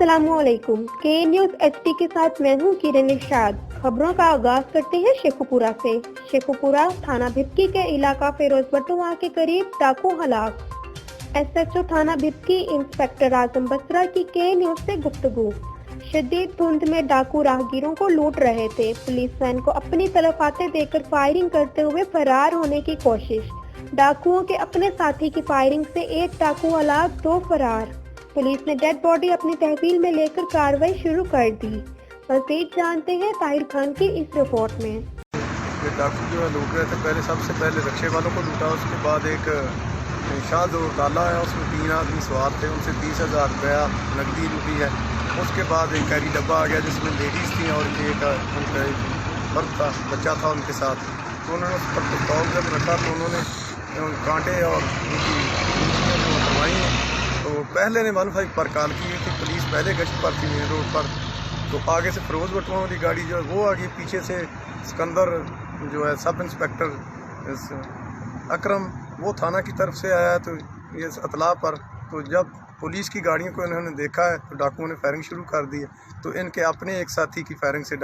अस्सलामुअलैकुम। के news HD के साथ मैं हूँ किरण इरशाद। खबरों का आगाज करते हैं शेखुपुरा से। शेखुपुरा थाना भिपकी के इलाका फिरोज बटुआ के करीब डाकू हलाक। एसएचओ थाना भिपकी इंस्पेक्टर आजम बसरा की के न्यूज़ से गुफ्तगू। शदीद धुंध में डाकू राहगीरों को लूट रहे थे। पुलिस वैन को अपनी तरफ आते देखकर फायरिंग करते हुए फरार होने की कोशिश। डाकुओं के अपने साथी की फायरिंग से एक डाकू हलाक, 2 फरार। पुलिस ने डेड बॉडी अपनी तहवील में लेकर कार्रवाई शुरू कर दी। मज़ीद जानते हैं ताहिर खान की इस रिपोर्ट में। ये डाकू जो है लूट रहे थे, सबसे पहले रक्शे वालों को लूटा, उसके बाद एक शाद और ताला है, उसमें 3 आदमी सवार थे, उनसे 30,000 रुपया नकदी लूटी है। उसके बाद एक कैरी डब्बा आ गया जिसमें लेडीज़ थी और एक उनका मर्द था, बच्चा था उनके साथ। तो उन्होंने उस पर पिस्तौल जब रखा तो उन्होंने कांटे और उनकी करवाई हैं। तो पहले ने मालूम था पर कॉल की थी, पुलिस पहले गश्त पर थी मेन रोड पर। तो आगे से फिरोज बटुआ वाली गाड़ी जो है वो आ गई, पीछे से सिकंदर जो है सब इंस्पेक्टर अकरम वो थाना की तरफ से आया। तो ये इतला पर तो जब पुलिस की गाड़ियों को इन्होंने देखा है तो डाकुओं ने फायरिंग शुरू कर दी है। तो इनके अपने एक साथी की फायरिंग से